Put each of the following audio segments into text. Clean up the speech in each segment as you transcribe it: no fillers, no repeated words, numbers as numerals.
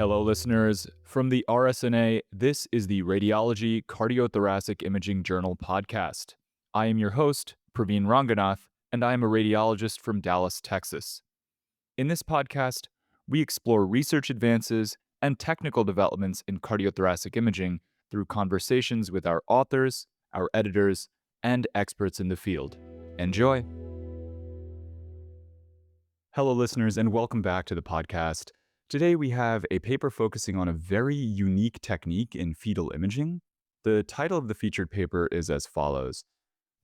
Hello, listeners. From the RSNA, this is the Radiology Cardiothoracic Imaging Journal podcast. I am your host, Praveen Ranganath, and I am a radiologist from Dallas, Texas. In this podcast, we explore research advances and technical developments in cardiothoracic imaging through conversations with our authors, our editors, and experts in the field. Enjoy! Hello, listeners, and welcome back to the podcast. Today, we have a paper focusing on a very unique technique in fetal imaging. The title of the featured paper is as follows: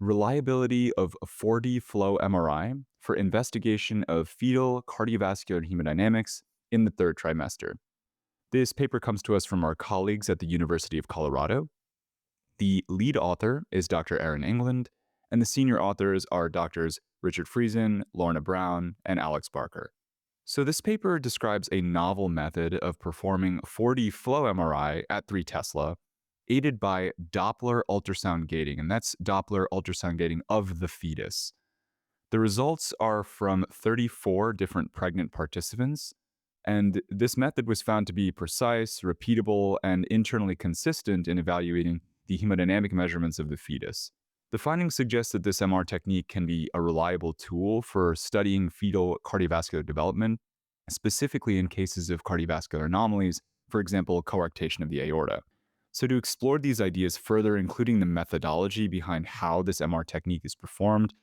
Reliability of 4D Flow MRI for Investigation of Fetal Cardiovascular Hemodynamics in the Third Trimester. This paper comes to us from our colleagues at the University of Colorado. The lead author is Dr. Erin Englund, and the senior authors are Drs. Richard Friesen, Lorna Browne, and Alex Barker. So this paper describes a novel method of performing 4D flow MRI at 3 Tesla, aided by Doppler ultrasound gating, and that's Doppler ultrasound gating of the fetus. The results are from 34 different pregnant participants, and this method was found to be precise, repeatable, and internally consistent in evaluating the hemodynamic measurements of the fetus. The findings suggest that this MR technique can be a reliable tool for studying fetal cardiovascular development, specifically in cases of cardiovascular anomalies, for example, coarctation of the aorta. So to explore these ideas further, including the methodology behind how this MR technique is performed,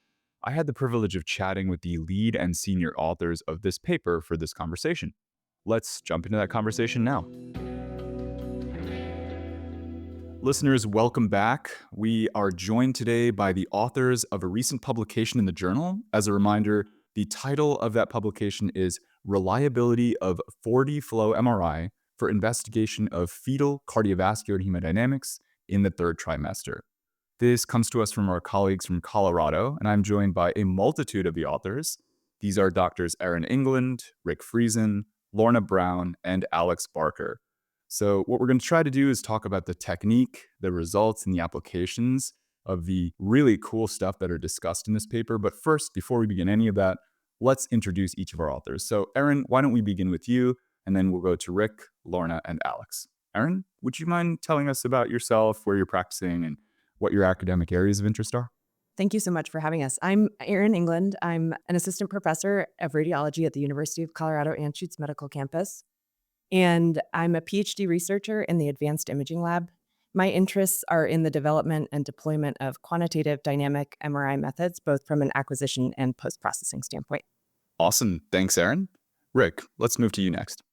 I had the privilege of chatting with the lead and senior authors of this paper for this conversation. Let's jump into that conversation now. Listeners, welcome back. We are joined today by the authors of a recent publication in the journal. As a reminder, the title of that publication is Reliability of 4D Flow MRI for Investigation of Fetal Cardiovascular Hemodynamics in the Third Trimester. This comes to us from our colleagues from Colorado, and I'm joined by a multitude of the authors. These are Drs. Erin Englund, Rick Friesen, Lorna Browne, and Alex Barker. So what we're going to try to do is talk about the technique, the results, and the applications of the really cool stuff that are discussed in this paper. But first, before we begin any of that, let's introduce each of our authors. So Erin, why don't we begin with you, and then we'll go to Rick, Lorna, and Alex. Erin, would you mind telling us about yourself, where you're practicing, and what your academic areas of interest are? Thank you so much for having us. I'm Erin Englund. I'm an assistant professor of radiology at the University of Colorado Anschutz Medical Campus. And I'm a PhD researcher in the Advanced Imaging Lab. My interests are in the development and deployment of quantitative dynamic MRI methods, both from an acquisition and post-processing standpoint. Awesome. Thanks, Erin. Rick, let's move to you next.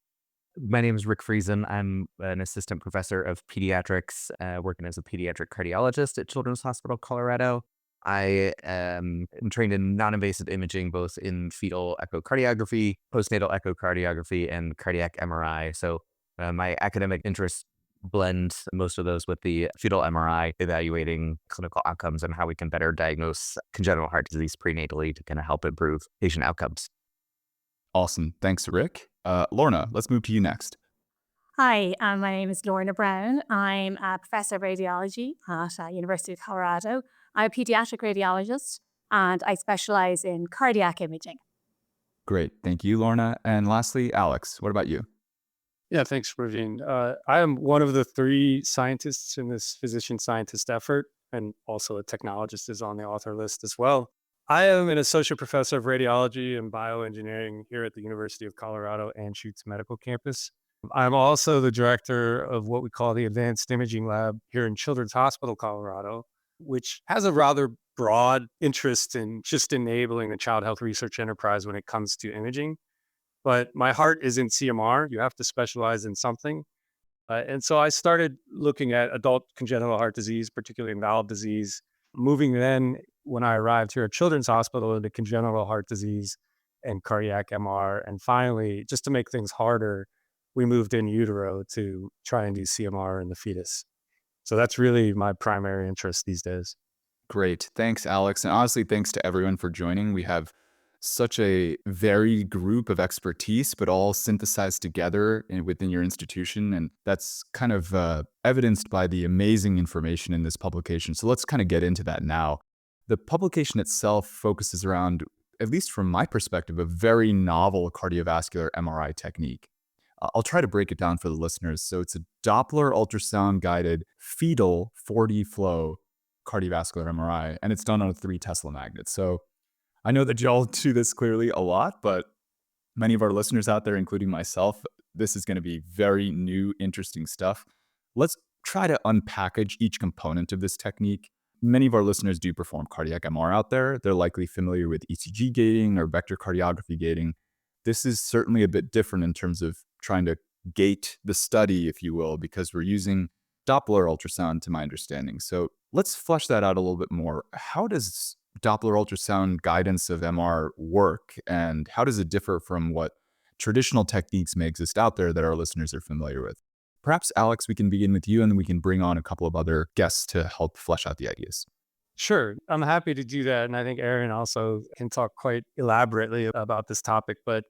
My name is Rick Friesen. I'm an assistant professor of pediatrics, working as a pediatric cardiologist at Children's Hospital Colorado. I am trained in non-invasive imaging, both in fetal echocardiography, postnatal echocardiography, and cardiac MRI. So my academic interests blend most of those with the fetal MRI, evaluating clinical outcomes and how we can better diagnose congenital heart disease prenatally to kind of help improve patient outcomes. Awesome. Thanks, Rick. Lorna, let's move to you next. Hi, my name is Lorna Browne. I'm a professor of radiology at University of Colorado. I'm a pediatric radiologist, and I specialize in cardiac imaging. Great. Thank you, Lorna. And lastly, Alex, what about you? Yeah, thanks, Praveen. I am one of the 3 scientists in this physician-scientist effort, and also a technologist is on the author list as well. I am an associate professor of radiology and bioengineering here at the University of Colorado Anschutz Medical Campus. I'm also the director of what we call the Advanced Imaging Lab here in Children's Hospital Colorado, which has a rather broad interest in just enabling the child health research enterprise when it comes to imaging. But my heart is in CMR. You have to specialize in something. And so I started looking at adult congenital heart disease, particularly in valve disease, moving then when I arrived here at Children's Hospital into congenital heart disease and cardiac MR. And finally, just to make things harder, we moved in utero to try and do CMR in the fetus. So that's really my primary interest these days. Great. Thanks, Alex. And honestly, thanks to everyone for joining. We have such a varied group of expertise, but all synthesized together within your institution. And that's kind of evidenced by the amazing information in this publication. So let's kind of get into that now. The publication itself focuses around, at least from my perspective, a very novel cardiovascular MRI technique. I'll try to break it down for the listeners. So it's a Doppler ultrasound guided fetal 4D flow cardiovascular MRI, and it's done on a 3 Tesla magnet. So I know that y'all do this clearly a lot, but many of our listeners out there, including myself, this is going to be very new, interesting stuff. Let's try to unpackage each component of this technique. Many of our listeners do perform cardiac MR out there. They're likely familiar with ECG gating or vector cardiography gating. This is certainly a bit different in terms of trying to gate the study, if you will, because we're using Doppler ultrasound, to my understanding. So let's flesh that out a little bit more. How does Doppler ultrasound guidance of MR work, and how does it differ from what traditional techniques may exist out there that our listeners are familiar with? Perhaps, Alex, we can begin with you, and then we can bring on a couple of other guests to help flesh out the ideas. Sure, I'm happy to do that. And I think Erin also can talk quite elaborately about this topic. But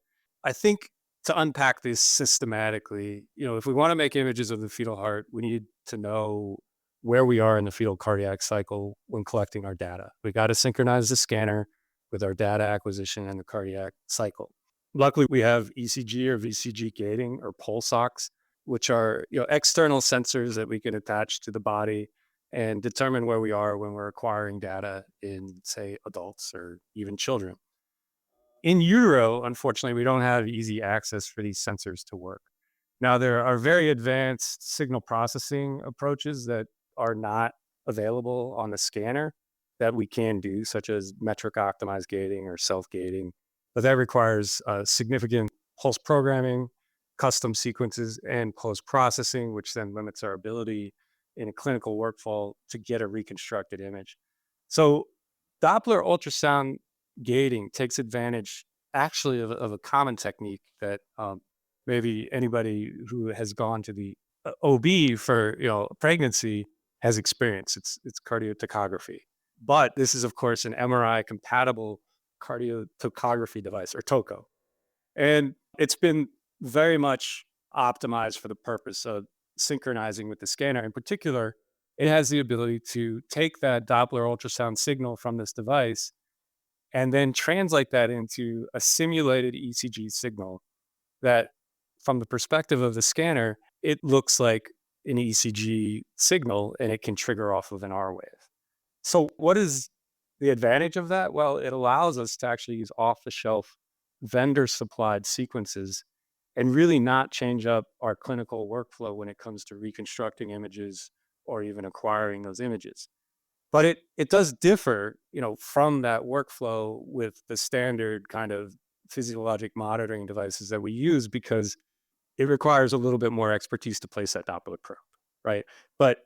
I think to unpack this systematically, if we want to make images of the fetal heart, we need to know where we are in the fetal cardiac cycle when collecting our data. We got to synchronize the scanner with our data acquisition and the cardiac cycle. Luckily, we have ECG or VCG gating or pulse ox, which are external sensors that we can attach to the body and determine where we are when we're acquiring data in, say, adults or even children. In utero, unfortunately, we don't have easy access for these sensors to work. Now, there are very advanced signal processing approaches that are not available on the scanner that we can do, such as metric optimized gating or self-gating. But that requires significant pulse programming, custom sequences, and post-processing, which then limits our ability in a clinical workflow to get a reconstructed image. So Doppler ultrasound gating takes advantage actually of a common technique that maybe anybody who has gone to the OB for pregnancy has experienced. It's cardiotocography. But this is, of course, an MRI compatible cardiotocography device, or TOCO. And it's been very much optimized for the purpose of synchronizing with the scanner. In particular, it has the ability to take that Doppler ultrasound signal from this device and then translate that into a simulated ECG signal that, from the perspective of the scanner, it looks like an ECG signal and it can trigger off of an R wave. So what is the advantage of that? Well, it allows us to actually use off-the-shelf vendor-supplied sequences and really not change up our clinical workflow when it comes to reconstructing images or even acquiring those images. But it does differ, from that workflow with the standard kind of physiologic monitoring devices that we use, because it requires a little bit more expertise to place that Doppler probe, right? But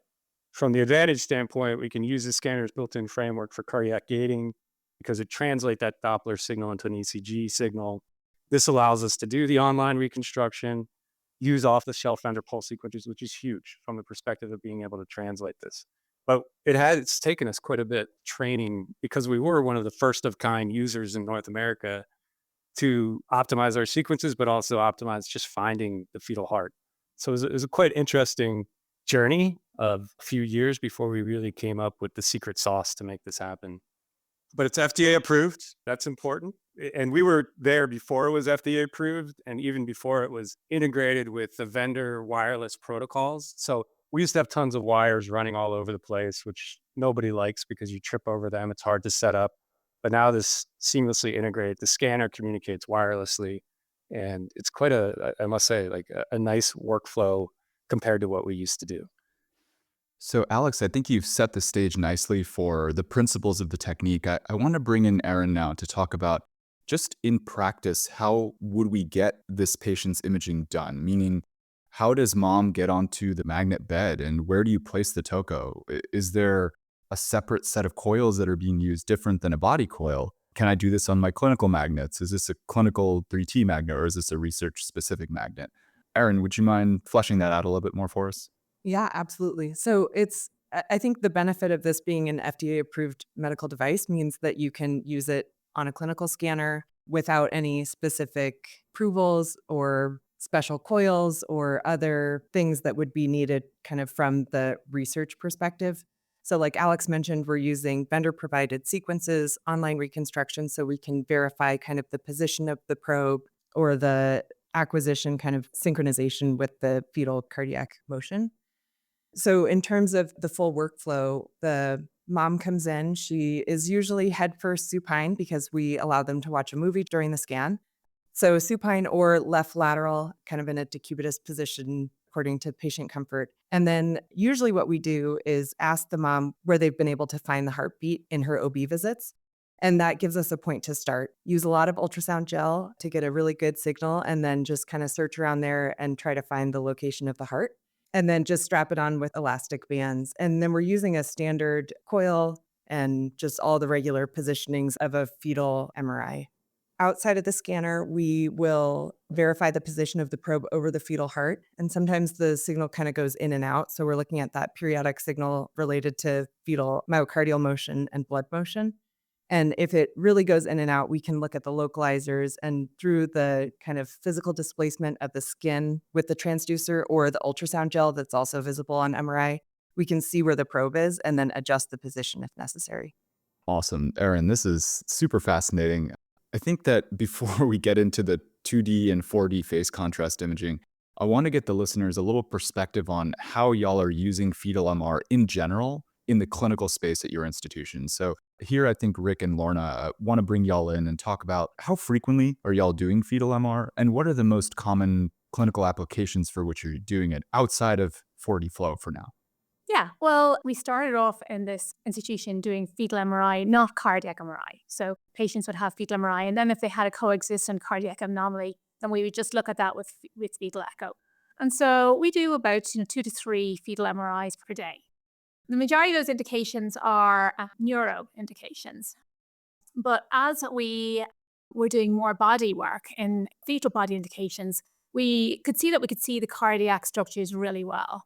from the advantage standpoint, we can use the scanner's built-in framework for cardiac gating because it translates that Doppler signal into an ECG signal. This allows us to do the online reconstruction, use off-the-shelf vendor pulse sequences, which is huge from the perspective of being able to translate this. But it's taken us quite a bit training, because we were one of the first of kind users in North America to optimize our sequences, but also optimize just finding the fetal heart. So it was a quite interesting journey of a few years before we really came up with the secret sauce to make this happen. But it's FDA approved. That's important. And we were there before it was FDA approved, and even before it was integrated with the vendor wireless protocols. So we used to have tons of wires running all over the place, which nobody likes because you trip over them. It's hard to set up. But now this seamlessly integrated, the scanner communicates wirelessly. And it's quite I must say, like a nice workflow compared to what we used to do. So, Alex, I think you've set the stage nicely for the principles of the technique. I want to bring in Erin now to talk about, just in practice, how would we get this patient's imaging done? Meaning, how does mom get onto the magnet bed, and where do you place the TOCO? Is there a separate set of coils that are being used different than a body coil? Can I do this on my clinical magnets? Is this a clinical 3T magnet, or is this a research-specific magnet? Erin, would you mind fleshing that out a little bit more for us? Yeah, absolutely. So I think the benefit of this being an FDA approved medical device means that you can use it on a clinical scanner without any specific approvals or special coils or other things that would be needed kind of from the research perspective. So like Alex mentioned, we're using vendor provided sequences, online reconstruction, so we can verify kind of the position of the probe or the acquisition kind of synchronization with the fetal cardiac motion. So in terms of the full workflow, the mom comes in. She is usually head first supine because we allow them to watch a movie during the scan. So supine or left lateral, kind of in a decubitus position according to patient comfort. And then usually what we do is ask the mom where they've been able to find the heartbeat in her OB visits. And that gives us a point to start. Use a lot of ultrasound gel to get a really good signal and then just kind of search around there and try to find the location of the heart. And then just strap it on with elastic bands. And then we're using a standard coil and just all the regular positionings of a fetal MRI. Outside of the scanner, we will verify the position of the probe over the fetal heart. And sometimes the signal kind of goes in and out. So we're looking at that periodic signal related to fetal myocardial motion and blood motion. And if it really goes in and out, we can look at the localizers, and through the kind of physical displacement of the skin with the transducer or the ultrasound gel that's also visible on MRI, we can see where the probe is and then adjust the position if necessary. Awesome. Erin, this is super fascinating. I think that before we get into the 2D and 4D phase contrast imaging, I want to get the listeners a little perspective on how y'all are using fetal MR in general in the clinical space at your institution. So here, I think Rick and Lorna want to bring y'all in and talk about how frequently are y'all doing fetal MR and what are the most common clinical applications for which you're doing it outside of 4D flow for now. Yeah, well, we started off in this institution doing fetal MRI, not cardiac MRI. So patients would have fetal MRI, and then if they had a coexistent cardiac anomaly, then we would just look at that with fetal echo. And so we do about 2 to 3 fetal MRIs per day. The majority of those indications are neuro indications. But as we were doing more body work in fetal body indications, we could see the cardiac structures really well.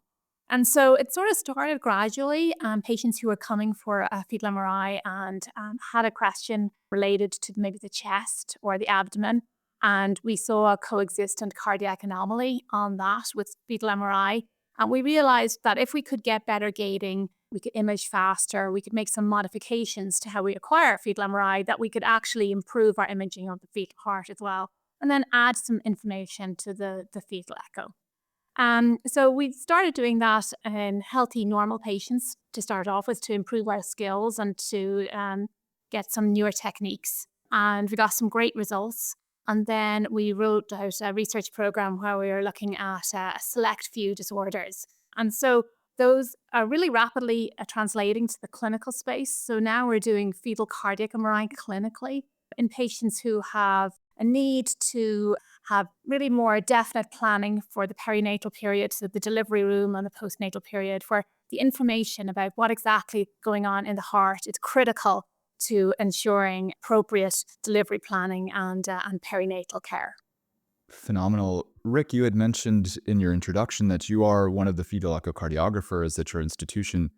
And so it sort of started gradually. Patients who were coming for a fetal MRI and had a question related to maybe the chest or the abdomen. And we saw a coexistent cardiac anomaly on that with fetal MRI. And we realized that if we could get better gating, we could image faster, we could make some modifications to how we acquire fetal MRI, that we could actually improve our imaging of the fetal heart as well, and then add some information to the fetal echo. So we started doing that in healthy, normal patients to start off with, to improve our skills and to get some newer techniques. And we got some great results. And then we wrote out a research program where we were looking at a select few disorders. And so those are really rapidly translating to the clinical space. So now we're doing fetal cardiac MRI clinically in patients who have a need to have really more definite planning for the perinatal period, so the delivery room and the postnatal period, where the information about what exactly is going on in the heart is critical to ensuring appropriate delivery planning and perinatal care. Phenomenal. Rick, you had mentioned in your introduction that you are one of the fetal echocardiographers at your institution.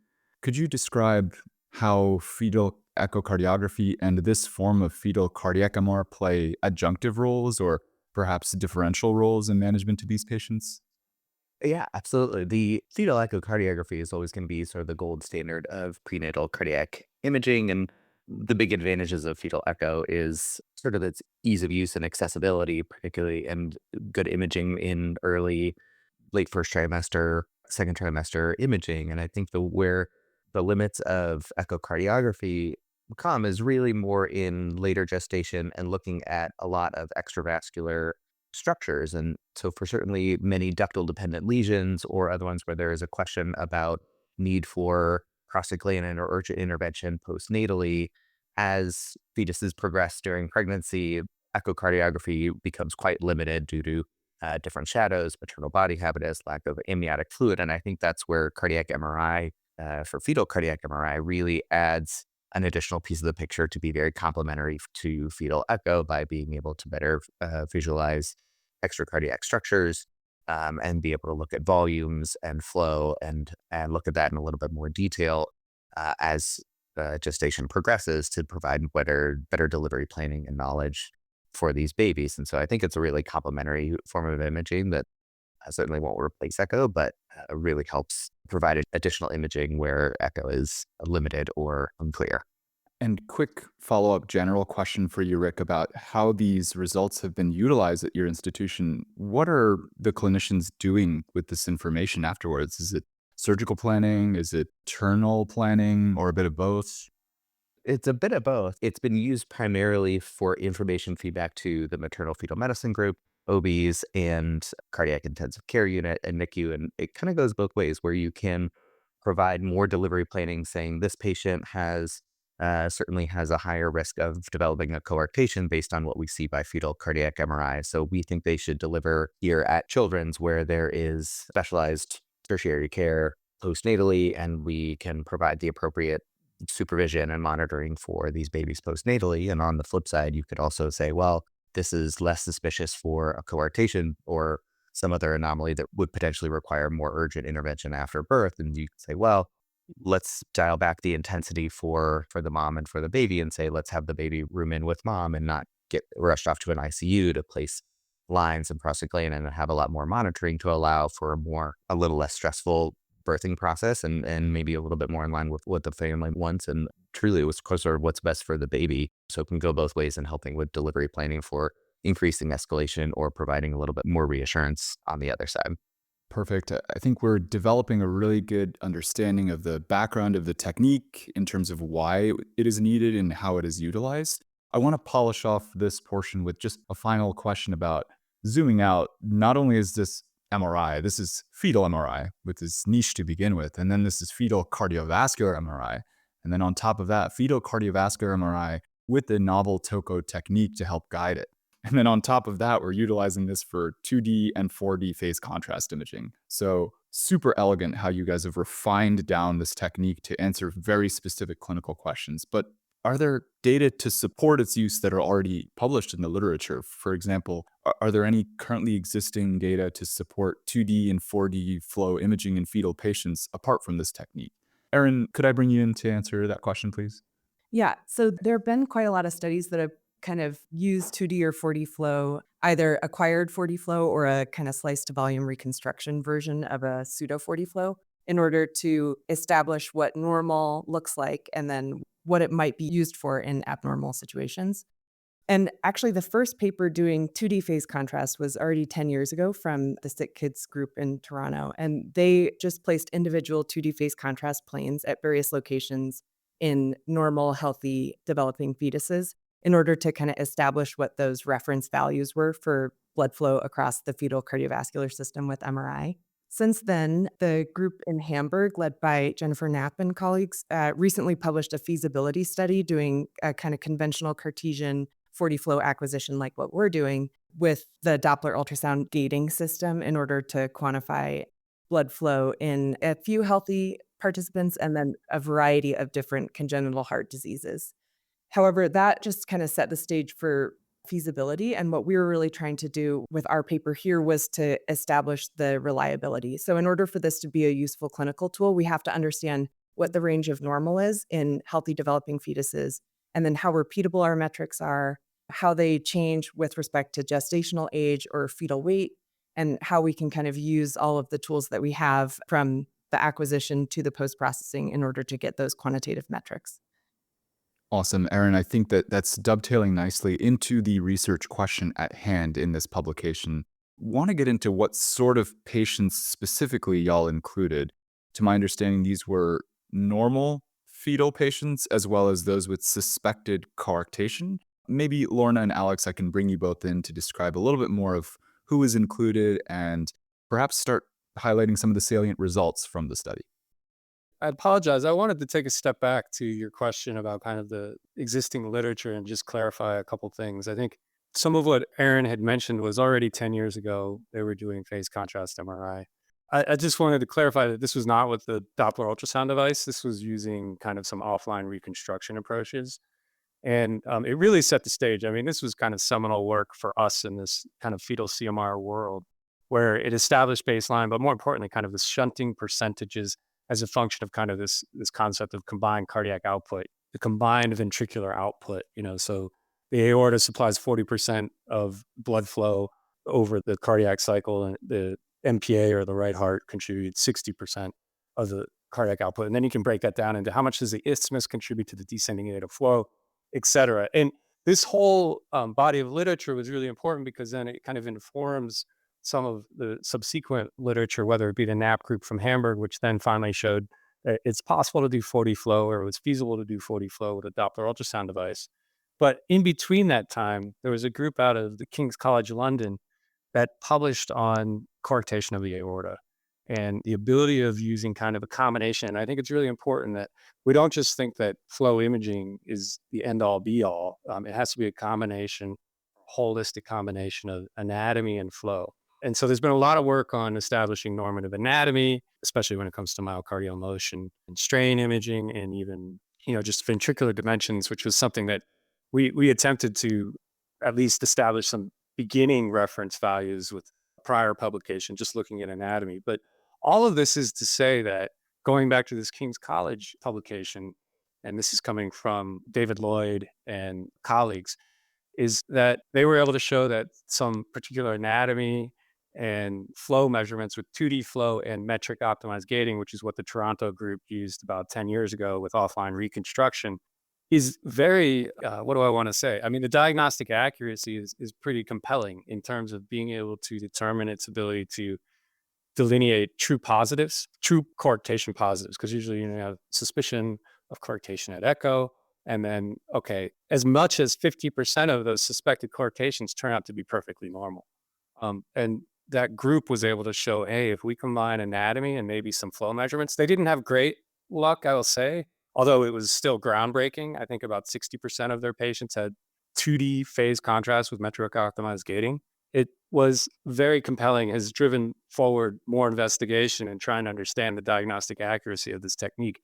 Could you describe how fetal echocardiography and this form of fetal cardiac MR play adjunctive roles or perhaps differential roles in management to these patients? Yeah, absolutely. The fetal echocardiography is always going to be sort of the gold standard of prenatal cardiac imaging. And the big advantages of fetal echo is sort of its ease of use and accessibility, particularly, and good imaging in early, late first trimester, second trimester imaging. And I think where the limits of echocardiography come is really more in later gestation and looking at a lot of extravascular structures. And so for certainly many ductal dependent lesions or other ones where there is a question about need for prostaglandin or urgent intervention postnatally, as fetuses progress during pregnancy, echocardiography becomes quite limited due to different shadows, maternal body habitus, lack of amniotic fluid. And I think that's where cardiac MRI, for fetal cardiac MRI, really adds an additional piece of the picture to be very complementary to fetal echo by being able to better visualize extracardiac structures and be able to look at volumes and flow and look at that in a little bit more detail as gestation progresses to provide better delivery planning and knowledge for these babies. And so I think it's a really complementary form of imaging that certainly won't replace echo, but really helps provide additional imaging where echo is limited or unclear. And quick follow-up general question for you, Rick, about how these results have been utilized at your institution. What are the clinicians doing with this information afterwards? Is it surgical planning? Is it maternal planning, or a bit of both? It's a bit of both. It's been used primarily for information feedback to the maternal fetal medicine group, OBs, and cardiac intensive care unit and NICU. And it kind of goes both ways, where you can provide more delivery planning saying this patient certainly has a higher risk of developing a coarctation based on what we see by fetal cardiac MRI. So we think they should deliver here at Children's, where there is specialized tertiary care postnatally, and we can provide the appropriate supervision and monitoring for these babies postnatally. And on the flip side, you could also say, well, this is less suspicious for a coarctation or some other anomaly that would potentially require more urgent intervention after birth. And you could say, well, let's dial back the intensity for the mom and for the baby and say, let's have the baby room in with mom and not get rushed off to an ICU to place lines and prostaglandin and have a lot more monitoring to allow for a little less stressful birthing process and maybe a little bit more in line with what the family wants. And truly, it was sort of what's best for the baby. So it can go both ways in helping with delivery planning for increasing escalation or providing a little bit more reassurance on the other side. Perfect. I think we're developing a really good understanding of the background of the technique in terms of why it is needed and how it is utilized. I want to polish off this portion with just a final question about zooming out. Not only is this MRI, this is fetal MRI with this niche to begin with, and then this is fetal cardiovascular MRI. And then on top of that, fetal cardiovascular MRI with the novel TOCO technique to help guide it. And then on top of that, we're utilizing this for 2D and 4D phase contrast imaging. So super elegant how you guys have refined down this technique to answer very specific clinical questions. But are there data to support its use that are already published in the literature? For example, are there any currently existing data to support 2D and 4D flow imaging in fetal patients apart from this technique? Erin, could I bring you in to answer that question, please? Yeah, so there have been quite a lot of studies that have kind of used 2D or 4D flow, either acquired 4D flow or a kind of slice to volume reconstruction version of a pseudo 4D flow, in order to establish what normal looks like and then what it might be used for in abnormal situations. And actually, the first paper doing 2D phase contrast was already 10 years ago from the Sick Kids group in Toronto. And they just placed individual 2D phase contrast planes at various locations in normal, healthy, developing fetuses in order to kind of establish what those reference values were for blood flow across the fetal cardiovascular system with MRI. Since then, the group in Hamburg, led by Jennifer Knapp and colleagues, recently published a feasibility study doing a kind of conventional Cartesian 4D flow acquisition like what we're doing with the Doppler ultrasound gating system in order to quantify blood flow in a few healthy participants and then a variety of different congenital heart diseases. However, that just kind of set the stage for feasibility. And what we were really trying to do with our paper here was to establish the reliability. So in order for this to be a useful clinical tool, we have to understand what the range of normal is in healthy developing fetuses, and then how repeatable our metrics are, how they change with respect to gestational age or fetal weight, and how we can kind of use all of the tools that we have from the acquisition to the post-processing in order to get those quantitative metrics. Awesome, Erin. I think that that's dovetailing nicely into the research question at hand in this publication. Want to get into what sort of patients specifically y'all included. To my understanding, these were normal fetal patients as well as those with suspected coarctation. Maybe Lorna and Alex, I can bring you both in to describe a little bit more of who is included and perhaps start highlighting some of the salient results from the study. I apologize. I wanted to take a step back to your question about kind of the existing literature and just clarify a couple things. I think some of what Erin had mentioned was already 10 years ago. They were doing phase contrast MRI. I just wanted to clarify that this was not with the Doppler ultrasound device. This was using kind of some offline reconstruction approaches. And it really set the stage. I mean, this was kind of seminal work for us in this kind of fetal CMR world, where it established baseline, but more importantly, kind of the shunting percentages as a function of kind of this concept of combined cardiac output, the combined ventricular output. So the aorta supplies 40% of blood flow over the cardiac cycle, and the MPA or the right heart contributes 60% of the cardiac output. And then you can break that down into how much does the isthmus contribute to the descending rate of flow, et cetera. And this whole body of literature was really important because then it kind of informs some of the subsequent literature, whether it be the NAP group from Hamburg, which then finally showed that it's possible to do 4D flow, or it was feasible to do 4D flow with a Doppler ultrasound device. But in between that time, there was a group out of the King's College London that published on coarctation of the aorta and the ability of using kind of a combination. And I think it's really important that we don't just think that flow imaging is the end all be all. It has to be a combination, holistic combination of anatomy and flow. And so there's been a lot of work on establishing normative anatomy, especially when it comes to myocardial motion and strain imaging, and even, just ventricular dimensions, which was something that we attempted to at least establish some beginning reference values with prior publication, just looking at anatomy. But all of this is to say that going back to this King's College publication, and this is coming from David Lloyd and colleagues, is that they were able to show that some particular anatomy and flow measurements with 2D flow and metric optimized gating, which is what the Toronto group used about 10 years ago with offline reconstruction, is very, what do I want to say? I mean, the diagnostic accuracy is pretty compelling in terms of being able to determine its ability to delineate true positives, true coarctation positives, because usually you have suspicion of coarctation at echo. And then, okay, as much as 50% of those suspected coarctations turn out to be perfectly normal. And that group was able to show, hey, if we combine anatomy and maybe some flow measurements, they didn't have great luck, I will say, although it was still groundbreaking. I think about 60% of their patients had 2D phase contrast with metric optimized gating. It was very compelling, has driven forward more investigation and trying to understand the diagnostic accuracy of this technique.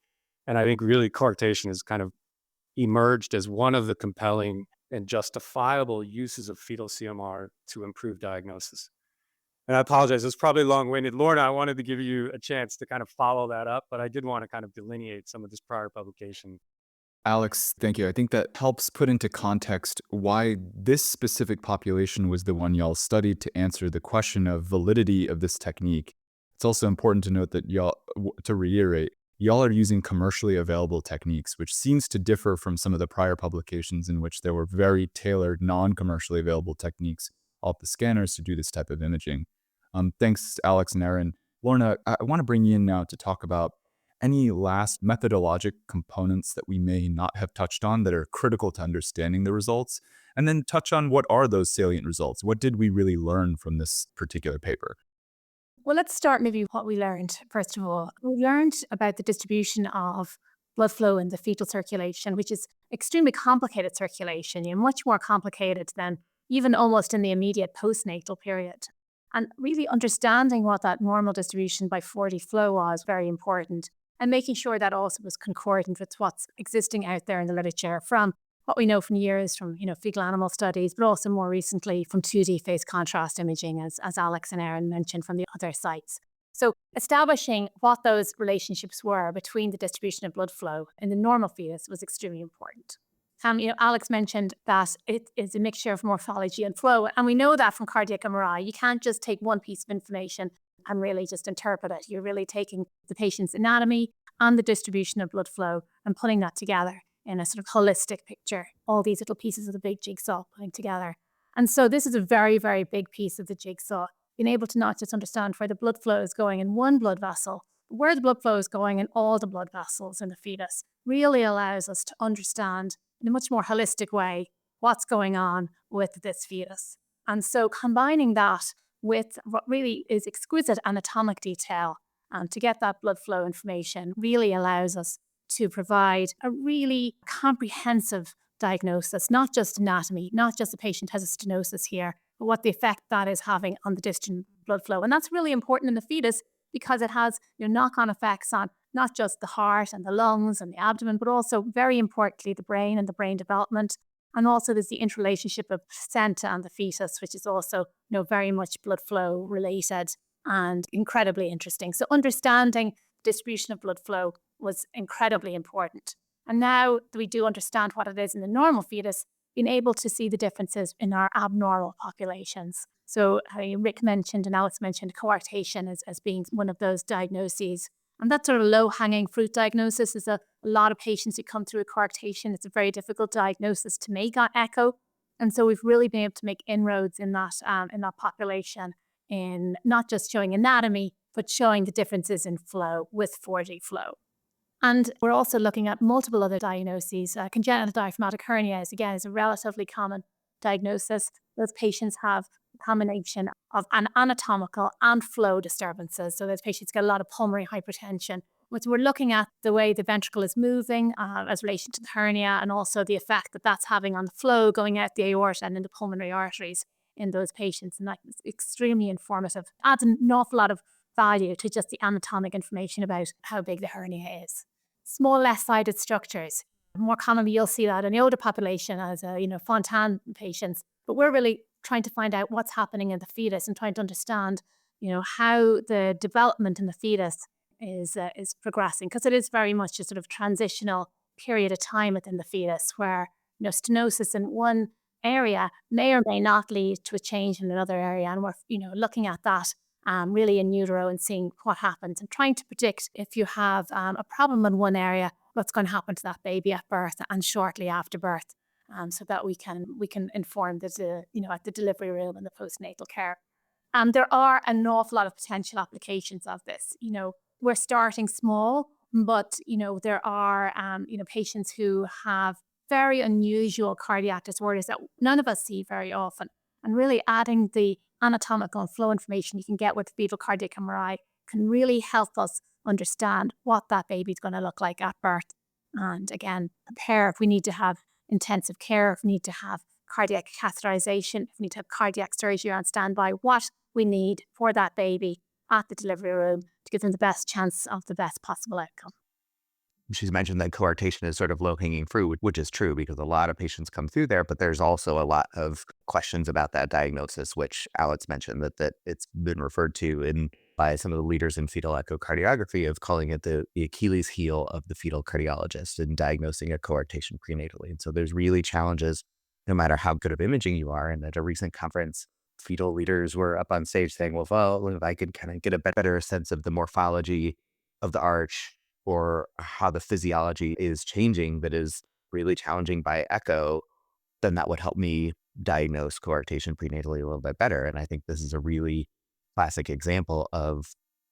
And I think really coarctation has kind of emerged as one of the compelling and justifiable uses of fetal CMR to improve diagnosis. And I apologize, it's probably long-winded. Lorna, I wanted to give you a chance to kind of follow that up, but I did want to kind of delineate some of this prior publication. Alex, thank you. I think that helps put into context why this specific population was the one y'all studied to answer the question of validity of this technique. It's also important to note that to reiterate, y'all are using commercially available techniques, which seems to differ from some of the prior publications in which there were very tailored, non-commercially available techniques off the scanners to do this type of imaging. Thanks, Alex and Erin. Lorna, I want to bring you in now to talk about any last methodologic components that we may not have touched on that are critical to understanding the results, and then touch on what are those salient results. What did we really learn from this particular paper? Well, let's start maybe what we learned. First of all, we learned about the distribution of blood flow in the fetal circulation, which is extremely complicated circulation, much more complicated than even almost in the immediate postnatal period. And really understanding what that normal distribution by 4D flow was very important, and making sure that also was concordant with what's existing out there in the literature from what we know from years from fetal animal studies, but also more recently from 2D phase contrast imaging, as Alex and Erin mentioned from the other sites. So establishing what those relationships were between the distribution of blood flow in the normal fetus was extremely important. Alex mentioned that it is a mixture of morphology and flow, and we know that from cardiac MRI. You can't just take one piece of information and really just interpret it. You're really taking the patient's anatomy and the distribution of blood flow and putting that together in a sort of holistic picture, all these little pieces of the big jigsaw putting together. And so this is a very, very big piece of the jigsaw, being able to not just understand where the blood flow is going in one blood vessel, but where the blood flow is going in all the blood vessels in the fetus really allows us to understand in a much more holistic way what's going on with this fetus. And so combining that with what really is exquisite anatomic detail to get that blood flow information really allows us to provide a really comprehensive diagnosis, not just anatomy, not just the patient has a stenosis here, but what the effect that is having on the distant blood flow. And that's really important in the fetus because it has knock-on effects on not just the heart and the lungs and the abdomen, but also very importantly, the brain and the brain development. And also there's the interrelationship of placenta and the fetus, which is also very much blood flow related and incredibly interesting. So understanding the distribution of blood flow was incredibly important. And now that we do understand what it is in the normal fetus, being able to see the differences in our abnormal populations. So Rick mentioned and Alex mentioned coarctation as being one of those diagnoses And that sort of low-hanging fruit diagnosis is a lot of patients who come through a coarctation. It's a very difficult diagnosis to make on echo. And so we've really been able to make inroads in that population, in not just showing anatomy, but showing the differences in flow with 4D flow. And we're also looking at multiple other diagnoses. Congenital diaphragmatic hernia is a relatively common diagnosis. Those patients have a combination of an anatomical and flow disturbances. So those patients get a lot of pulmonary hypertension. So we're looking at the way the ventricle is moving as relation to the hernia, and also the effect that that's having on the flow going out the aorta and into pulmonary arteries in those patients. And that's extremely informative. Adds an awful lot of value to just the anatomic information about how big the hernia is. Small, less-sided structures. More commonly, you'll see that in the older population as Fontan patients. But we're really trying to find out what's happening in the fetus and trying to understand, how the development in the fetus is progressing, because it is very much a sort of transitional period of time within the fetus where stenosis in one area may or may not lead to a change in another area, and we're looking at that really in utero and seeing what happens and trying to predict if you have a problem in one area, what's going to happen to that baby at birth and shortly after birth, so that we can inform at the delivery room and the postnatal care. There are an awful lot of potential applications of this. We're starting small, but there are patients who have very unusual cardiac disorders that none of us see very often, and really adding the anatomical and flow information you can get with fetal cardiac MRI can really help us understand what that baby's going to look like at birth. And again, prepare if we need to have intensive care, if we need to have cardiac catheterization, if we need to have cardiac surgery on standby, what we need for that baby at the delivery room to give them the best chance of the best possible outcome. She's mentioned that coarctation is sort of low-hanging fruit, which is true because a lot of patients come through there, but there's also a lot of questions about that diagnosis, which Alex mentioned that it's been referred to by some of the leaders in fetal echocardiography of calling it the Achilles heel of the fetal cardiologist in diagnosing a coarctation prenatally. And so there's really challenges no matter how good of imaging you are. And at a recent conference, fetal leaders were up on stage saying, well, if I could kind of get a better sense of the morphology of the arch or how the physiology is changing that is really challenging by echo, then that would help me diagnose coarctation prenatally a little bit better. And I think this is a really classic example of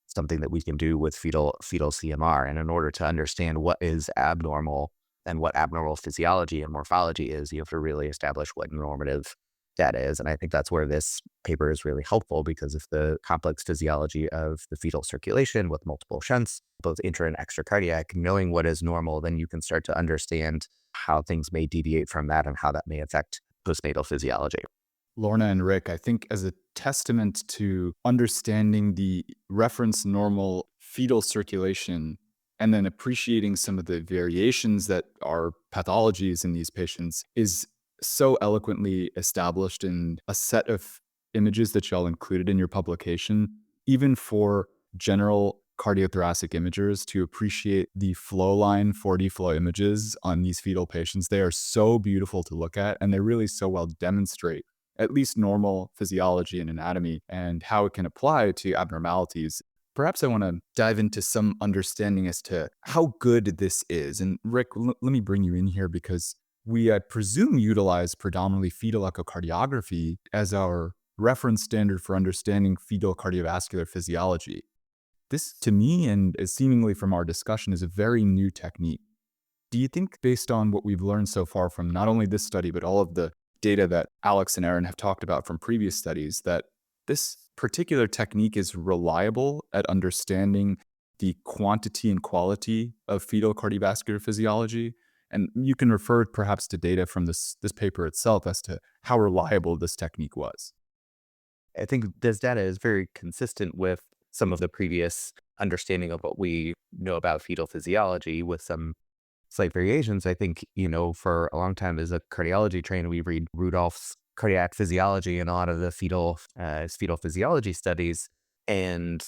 something that we can do with fetal CMR. And in order to understand what is abnormal and what abnormal physiology and morphology is, you have to really establish what normative data is. And I think that's where this paper is really helpful, because if the complex physiology of the fetal circulation with multiple shunts, both intra and extracardiac, knowing what is normal, then you can start to understand how things may deviate from that and how that may affect postnatal physiology. Lorna and Rick, I think as a testament to understanding the reference normal fetal circulation and then appreciating some of the variations that are pathologies in these patients is so eloquently established in a set of images that y'all included in your publication, even for general cardiothoracic imagers to appreciate the flow line 4D flow images on these fetal patients. They are so beautiful to look at, and they really so well demonstrate at least normal physiology and anatomy and how it can apply to abnormalities. Perhaps I want to dive into some understanding as to how good this is. And Rick, let me bring you in here because we, I presume, utilize predominantly fetal echocardiography as our reference standard for understanding fetal cardiovascular physiology. This, to me, and seemingly from our discussion, is a very new technique. Do you think, based on what we've learned so far from not only this study, but all of the data that Alex and Erin have talked about from previous studies, that this particular technique is reliable at understanding the quantity and quality of fetal cardiovascular physiology? And you can refer perhaps to data from this paper itself as to how reliable this technique was. I think this data is very consistent with some of the previous understanding of what we know about fetal physiology with some slight variations. I think, for a long time as a cardiology trainer, we read Rudolph's cardiac physiology and a lot of the fetal physiology studies. And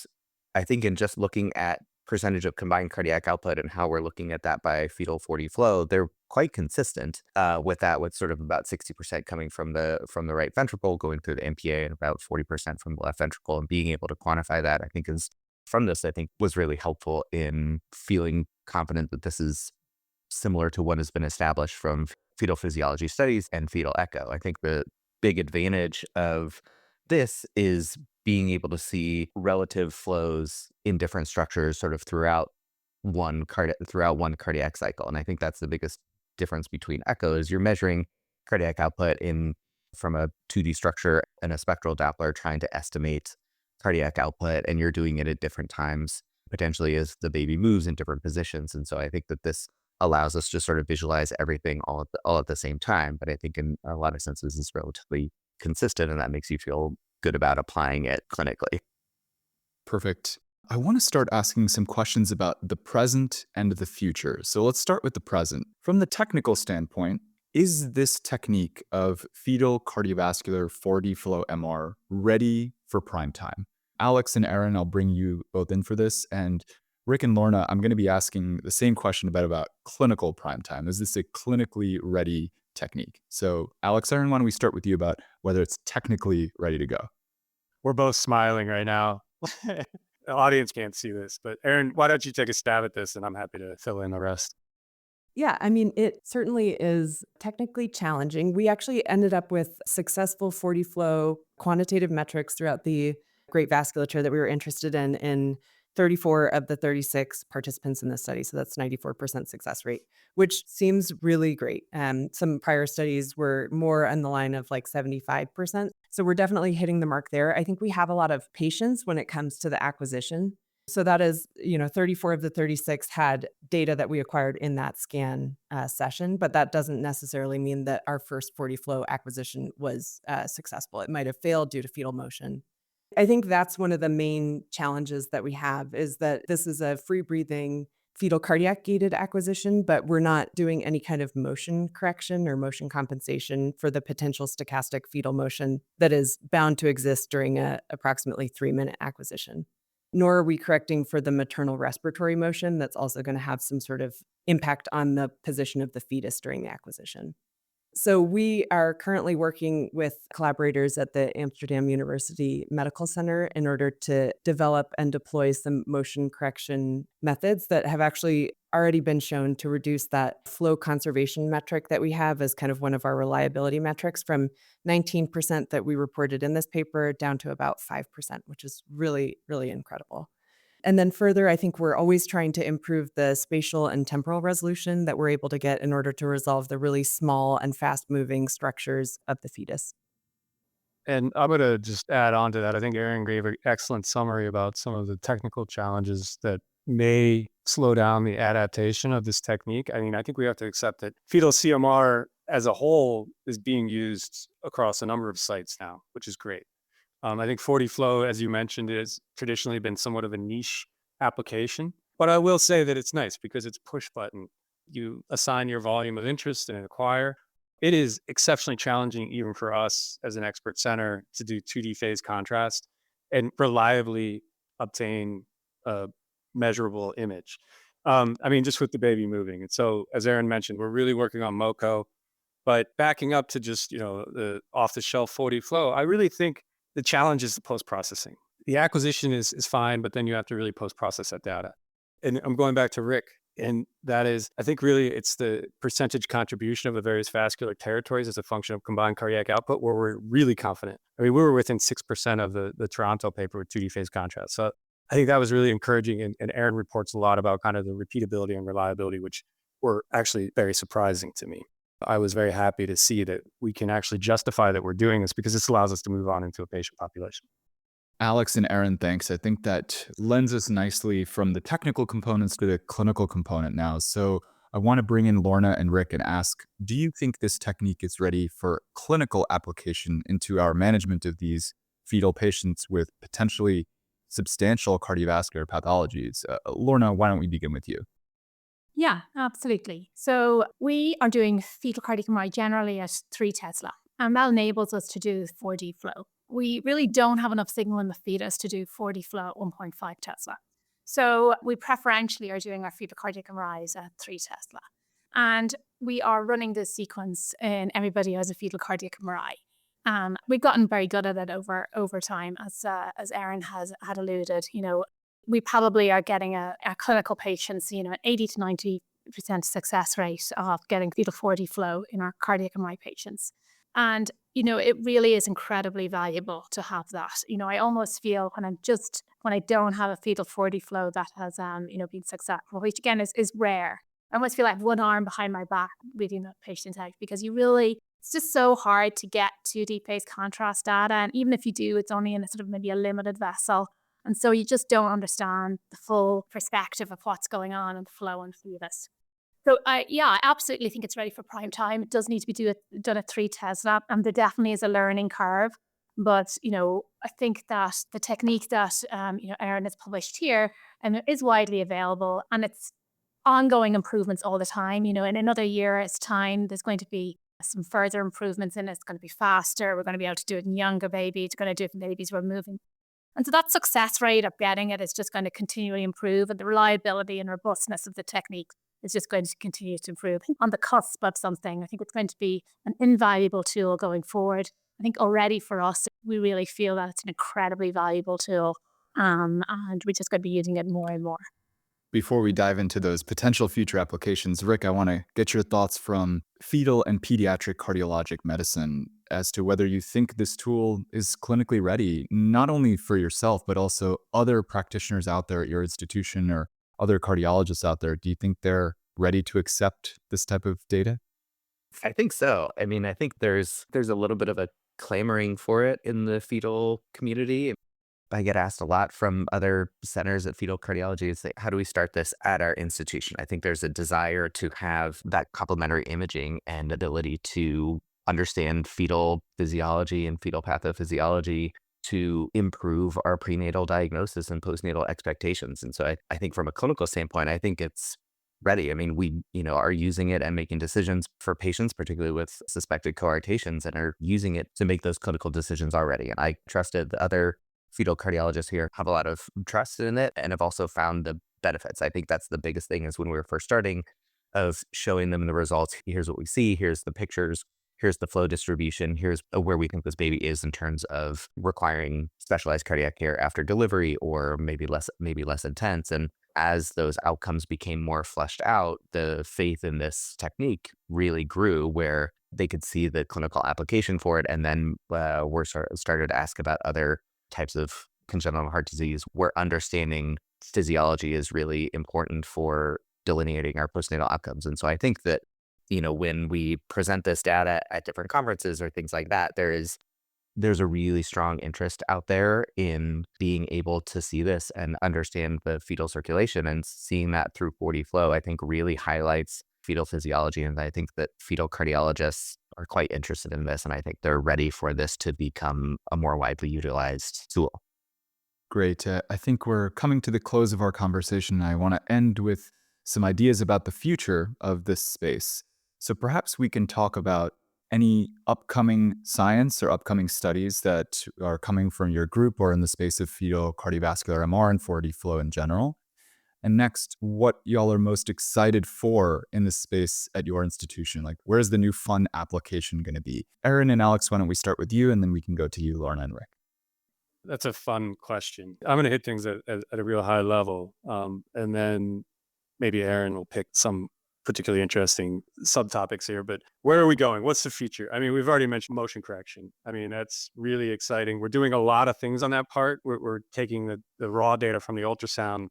I think in just looking at percentage of combined cardiac output and how we're looking at that by fetal 4D flow, they're quite consistent with that, with sort of about 60% coming from the right ventricle going through the MPA and about 40% from the left ventricle. And being able to quantify that, I think, is from this, I think, was really helpful in feeling confident that this is similar to what has been established from fetal physiology studies and fetal echo. I think the big advantage of this is being able to see relative flows in different structures sort of throughout one cardiac cycle. And I think that's the biggest difference between echo is you're measuring cardiac output in from a 2D structure and a spectral Doppler trying to estimate cardiac output, and you're doing it at different times, potentially as the baby moves in different positions. And so I think that this allows us to sort of visualize everything all at the same time. But I think in a lot of senses is relatively consistent, and that makes you feel good about applying it clinically. Perfect. I want to start asking some questions about the present and the future. So let's start with the present. From the technical standpoint, is this technique of fetal cardiovascular 4D flow MR ready for prime time? Alex and Erin, I'll bring you both in for this. And Rick and Lorna, I'm going to be asking the same question about clinical prime time. Is this a clinically ready technique? So Alex, Erin, why don't we start with you about whether it's technically ready to go? We're both smiling right now. The audience can't see this, but Erin, why don't you take a stab at this and I'm happy to fill in the rest. Yeah, I mean, it certainly is technically challenging. We actually ended up with successful 40 flow quantitative metrics throughout the great vasculature that we were interested in 34 of the 36 participants in this study. So that's 94% success rate, which seems really great. Some prior studies were more on the line of like 75%. So we're definitely hitting the mark there. I think we have a lot of patience when it comes to the acquisition. So that is, 34 of the 36 had data that we acquired in that scan session, but that doesn't necessarily mean that our first 40 flow acquisition was successful. It might have failed due to fetal motion. I think that's one of the main challenges that we have is that this is a free breathing fetal cardiac gated acquisition, but we're not doing any kind of motion correction or motion compensation for the potential stochastic fetal motion that is bound to exist during a approximately 3-minute acquisition. Nor are we correcting for the maternal respiratory motion that's also going to have some sort of impact on the position of the fetus during the acquisition. So we are currently working with collaborators at the Amsterdam University Medical Center in order to develop and deploy some motion correction methods that have actually already been shown to reduce that flow conservation metric that we have as kind of one of our reliability metrics from 19% that we reported in this paper down to about 5%, which is really, really incredible. And then further, I think we're always trying to improve the spatial and temporal resolution that we're able to get in order to resolve the really small and fast-moving structures of the fetus. And I'm going to just add on to that. I think Erin gave an excellent summary about some of the technical challenges that may slow down the adaptation of this technique. I mean, I think we have to accept that fetal CMR as a whole is being used across a number of sites now, which is great. I think 40 flow, as you mentioned, has traditionally been somewhat of a niche application. But I will say that it's nice because it's push button. You assign your volume of interest and acquire. It is exceptionally challenging, even for us as an expert center, to do 2D phase contrast and reliably obtain a measurable image. I mean, just with the baby moving. And so, as Erin mentioned, we're really working on MoCo. But backing up to just, the off-the-shelf 40 flow, I really think the challenge is the post-processing. The acquisition is fine, but then you have to really post-process that data. And I'm going back to Rick, and that is, I think really it's the percentage contribution of the various vascular territories as a function of combined cardiac output where we're really confident. I mean, we were within 6% of the Toronto paper with 2D phase contrast. So I think that was really encouraging. And Erin reports a lot about kind of the repeatability and reliability, which were actually very surprising to me. I was very happy to see that we can actually justify that we're doing this because this allows us to move on into a patient population. Alex and Erin, thanks. I think that lends us nicely from the technical components to the clinical component now. So I want to bring in Lorna and Rick and ask, do you think this technique is ready for clinical application into our management of these fetal patients with potentially substantial cardiovascular pathologies? Lorna, why don't we begin with you? Yeah, absolutely. So we are doing fetal cardiac MRI generally at 3 Tesla, and that enables us to do 4D flow. We really don't have enough signal in the fetus to do 4D flow at 1.5 Tesla. So we preferentially are doing our fetal cardiac MRIs at 3 Tesla. And we are running this sequence in everybody who has a fetal cardiac MRI. And we've gotten very good at it over time, as Erin had alluded. we probably are getting a clinical patients, an 80 to 90% success rate of getting fetal 4D flow in our cardiac MRI patients. And, it really is incredibly valuable to have that. I almost feel when I don't have a fetal 4D flow that has, been successful, which again is rare. I almost feel like I have one arm behind my back reading that patient out because it's just so hard to get 2D phase contrast data. And even if you do, it's only in a sort of maybe a limited vessel. And so you just don't understand the full perspective of what's going on in the flow and fetus. So I absolutely think it's ready for prime time. It does need to be done at 3 Tesla, and there definitely is a learning curve. But, I think that the technique that, Erin has published here and is widely available, and it's ongoing improvements all the time. In another year's time, there's going to be some further improvements in it. It's going to be faster. We're going to be able to do it in younger babies. We're going to do it in babies who are moving. And so that success rate of getting it is just going to continually improve, and the reliability and robustness of the technique is just going to continue to improve. On the cusp of something, I think it's going to be an invaluable tool going forward. I think already for us, we really feel that it's an incredibly valuable tool, and we're just going to be using it more and more. Before we dive into those potential future applications, Rick, I want to get your thoughts from fetal and pediatric cardiologic medicine as to whether you think this tool is clinically ready, not only for yourself, but also other practitioners out there at your institution or other cardiologists out there. Do you think they're ready to accept this type of data? I think so. I mean, I think there's a little bit of a clamoring for it in the fetal community. I get asked a lot from other centers at fetal cardiology. It's like, how do we start this at our institution? I think there's a desire to have that complementary imaging and ability to understand fetal physiology and fetal pathophysiology to improve our prenatal diagnosis and postnatal expectations. And so I think from a clinical standpoint, I think it's ready. I mean, we, are using it and making decisions for patients, particularly with suspected coarctations, and are using it to make those clinical decisions already. And I trusted the other fetal cardiologists here have a lot of trust in it and have also found the benefits. I think that's the biggest thing is when we were first starting of showing them the results. Here's what we see. Here's the pictures. Here's the flow distribution. Here's where we think this baby is in terms of requiring specialized cardiac care after delivery or maybe less intense. And as those outcomes became more fleshed out, the faith in this technique really grew where they could see the clinical application for it. And then started to ask about other types of congenital heart disease where understanding physiology is really important for delineating our postnatal outcomes. And so I think that, when we present this data at different conferences or things like that, there's a really strong interest out there in being able to see this and understand the fetal circulation, and seeing that through 4D flow, I think really highlights fetal physiology. And I think that fetal cardiologists are quite interested in this. And I think they're ready for this to become a more widely utilized tool. Great. I think we're coming to the close of our conversation. I want to end with some ideas about the future of this space. So perhaps we can talk about any upcoming science or upcoming studies that are coming from your group or in the space of fetal cardiovascular MR and 4D flow in general. And next, what y'all are most excited for in this space at your institution? Like, where's the new fun application going to be? Erin and Alex, why don't we start with you, and then we can go to you, Lorna and Rick. That's a fun question. I'm going to hit things at a real high level. And then maybe Erin will pick some particularly interesting subtopics here, but where are we going? What's the future? I mean, we've already mentioned motion correction. I mean, that's really exciting. We're doing a lot of things on that part. We're taking the raw data from the ultrasound,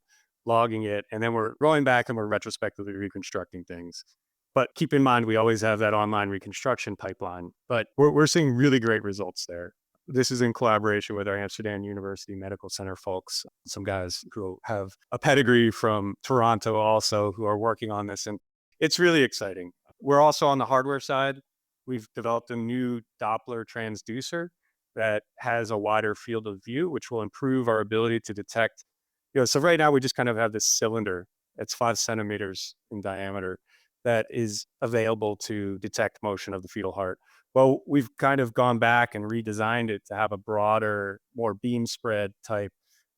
logging it, and then we're going back and we're retrospectively reconstructing things. But keep in mind, we always have that online reconstruction pipeline, but we're seeing really great results there. This is in collaboration with our Amsterdam University Medical Center folks, some guys who have a pedigree from Toronto also who are working on this. And it's really exciting. We're also on the hardware side. We've developed a new Doppler transducer that has a wider field of view, which will improve our ability to detect. So right now we just kind of have this cylinder that's 5 centimeters in diameter that is available to detect motion of the fetal heart. Well, we've kind of gone back and redesigned it to have a broader, more beam spread type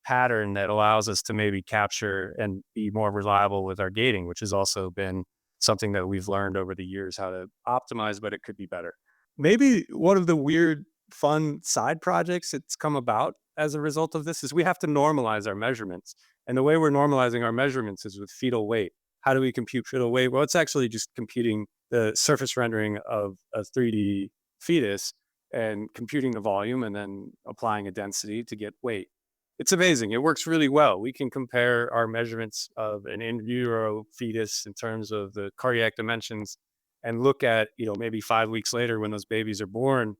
pattern that allows us to maybe capture and be more reliable with our gating, which has also been something that we've learned over the years how to optimize, but it could be better. Maybe one of the weird, fun side projects that's come about as a result of this is we have to normalize our measurements. And the way we're normalizing our measurements is with fetal weight. How do we compute fetal weight? Well, it's actually just computing the surface rendering of a 3D fetus and computing the volume and then applying a density to get weight. It's amazing. It works really well. We can compare our measurements of an in utero fetus in terms of the cardiac dimensions and look at, maybe 5 weeks later when those babies are born.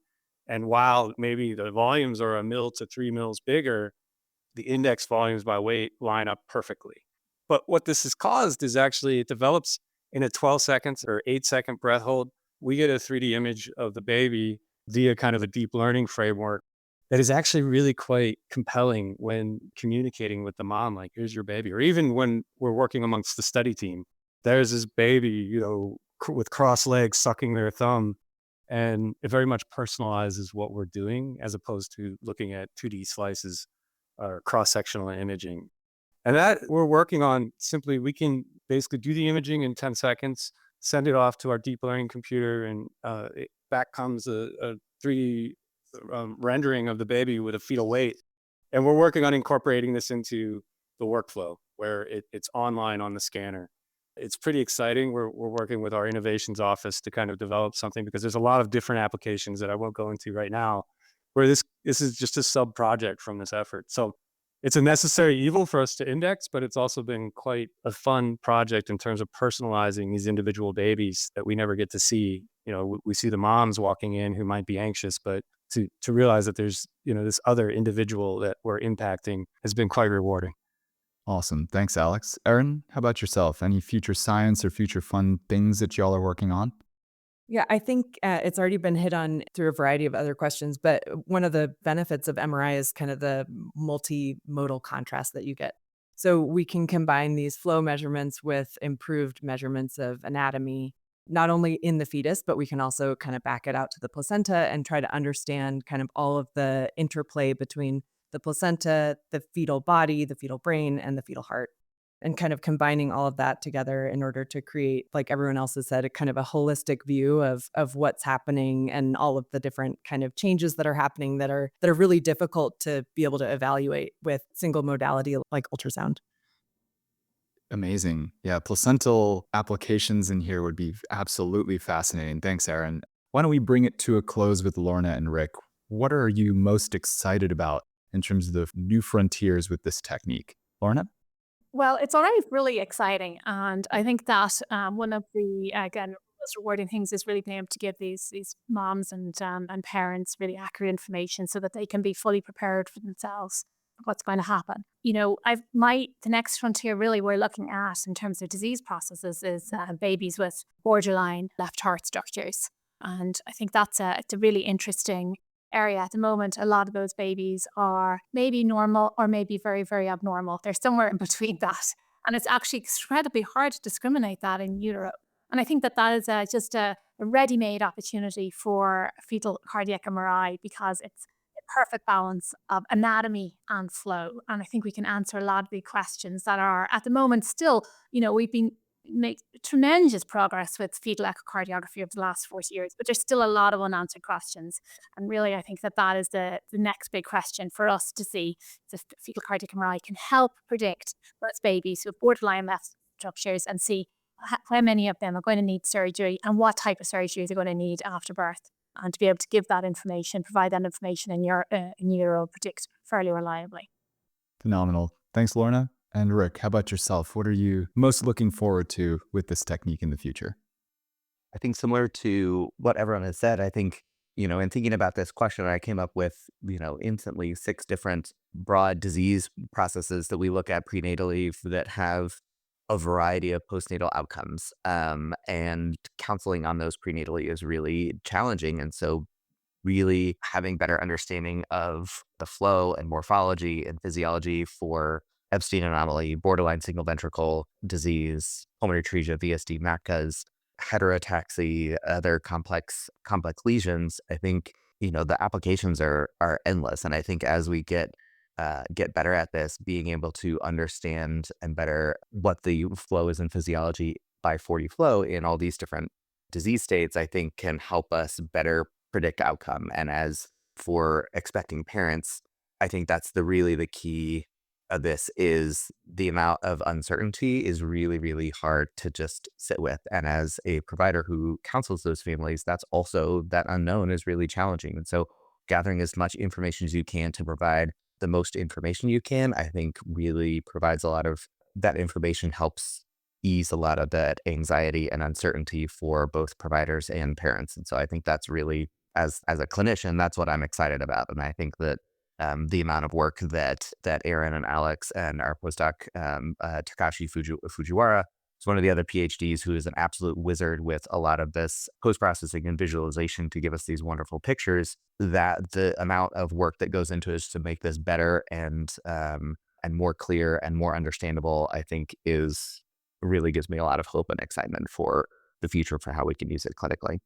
And while maybe the volumes are 1 mil to 3 mils bigger, the index volumes by weight line up perfectly. But what this has caused is actually it develops in a 12 seconds or 8-second breath hold. We get a 3D image of the baby via kind of a deep learning framework that is actually really quite compelling when communicating with the mom, like, here's your baby. Or even when we're working amongst the study team, there's this baby, with crossed legs sucking their thumb. And it very much personalizes what we're doing as opposed to looking at 2D slices or cross-sectional imaging. And that we're working on simply, we can basically do the imaging in 10 seconds, send it off to our deep learning computer, and back comes a 3D rendering of the baby with a fetal weight. And we're working on incorporating this into the workflow where it's online on the scanner. It's pretty exciting. We're working with our innovations office to kind of develop something because there's a lot of different applications that I won't go into right now, where this is just a sub project from this effort. So it's a necessary evil for us to index, but it's also been quite a fun project in terms of personalizing these individual babies that we never get to see. We see the moms walking in who might be anxious, but to realize that there's, this other individual that we're impacting has been quite rewarding. Awesome. Thanks, Alex. Erin, how about yourself? Any future science or future fun things that y'all are working on? Yeah, I think it's already been hit on through a variety of other questions, but one of the benefits of MRI is kind of the multimodal contrast that you get. So we can combine these flow measurements with improved measurements of anatomy, not only in the fetus, but we can also kind of back it out to the placenta and try to understand kind of all of the interplay between the placenta, the fetal body, the fetal brain, and the fetal heart, and kind of combining all of that together in order to create, like everyone else has said, a kind of a holistic view of what's happening and all of the different kind of changes that are happening that are really difficult to be able to evaluate with single modality like ultrasound. Amazing. Yeah, placental applications in here would be absolutely fascinating. Thanks, Erin. Why don't we bring it to a close with Lorna and Rick? What are you most excited about in terms of the new frontiers with this technique? Lorna? Well, it's already really exciting. And I think that one of the, again, most rewarding things is really being able to give these moms and parents really accurate information so that they can be fully prepared for themselves what's going to happen. The next frontier really we're looking at in terms of disease processes is babies with borderline left heart structures. And I think it's a really interesting area at the moment. A lot of those babies are maybe normal or maybe very, very abnormal. They're somewhere in between that. And it's actually incredibly hard to discriminate that in utero. And I think that is just a ready-made opportunity for fetal cardiac MRI because it's a perfect balance of anatomy and flow. And I think we can answer a lot of the questions that are at the moment still, we've been make tremendous progress with fetal echocardiography over the last 40 years, but there's still a lot of unanswered questions. And really, I think that is the next big question for us to see if fetal cardiac MRI can help predict those babies who have borderline left structures and see how many of them are going to need surgery and what type of surgery they're going to need after birth. And to be able to give that information, provide that information in utero, predict fairly reliably. Phenomenal. Thanks, Lorna. And Rick, how about yourself? What are you most looking forward to with this technique in the future? I think similar to what everyone has said, I think, in thinking about this question, I came up with, instantly 6 different broad disease processes that we look at prenatally that have a variety of postnatal outcomes. And counseling on those prenatally is really challenging. And so really having better understanding of the flow and morphology and physiology for Epstein anomaly, borderline single ventricle disease, pulmonary atresia, VSD, MACAs, heterotaxy, other complex lesions. I think, the applications are endless. And I think as we get better at this, being able to understand and better what the flow is in physiology by 40 flow in all these different disease states, I think can help us better predict outcome. And as for expecting parents, I think that's the key of this is the amount of uncertainty is really, really hard to just sit with. And as a provider who counsels those families, that's also that unknown is really challenging. And so gathering as much information as you can to provide the most information you can, I think really provides a lot of that information helps ease a lot of that anxiety and uncertainty for both providers and parents. And so I think that's really, as a clinician, that's what I'm excited about. And I think that the amount of work that Erin and Alex and our postdoc Takashi Fujiwara is one of the other PhDs who is an absolute wizard with a lot of this post-processing and visualization to give us these wonderful pictures. That the amount of work that goes into it to make this better and more clear and more understandable, I think is really gives me a lot of hope and excitement for the future for how we can use it clinically.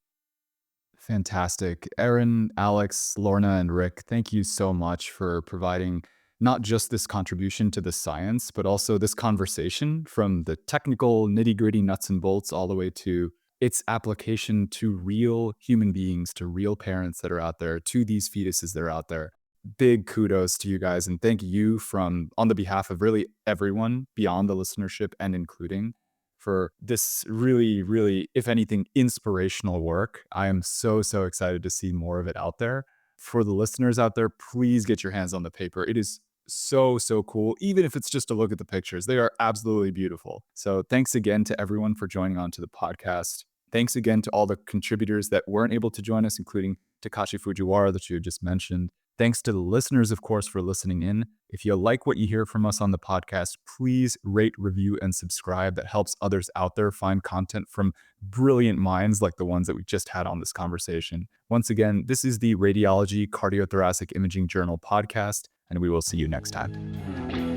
Fantastic. Erin, Alex, Lorna, and Rick, thank you so much for providing not just this contribution to the science, but also this conversation from the technical nitty gritty nuts and bolts all the way to its application to real human beings, to real parents that are out there, to these fetuses that are out there. Big kudos to you guys. And thank you from on the behalf of really everyone beyond the listenership and including for this really, really, if anything, inspirational work. I am so, so excited to see more of it out there. For the listeners out there, please get your hands on the paper. It is so, so cool. Even if it's just to look at the pictures, they are absolutely beautiful. So thanks again to everyone for joining on to the podcast. Thanks again to all the contributors that weren't able to join us, including Takashi Fujiwara that you had just mentioned. Thanks to the listeners, of course, for listening in. If you like what you hear from us on the podcast, please rate, review, and subscribe. That helps others out there find content from brilliant minds like the ones that we just had on this conversation. Once again, this is the Radiology Cardiothoracic Imaging Journal podcast, and we will see you next time.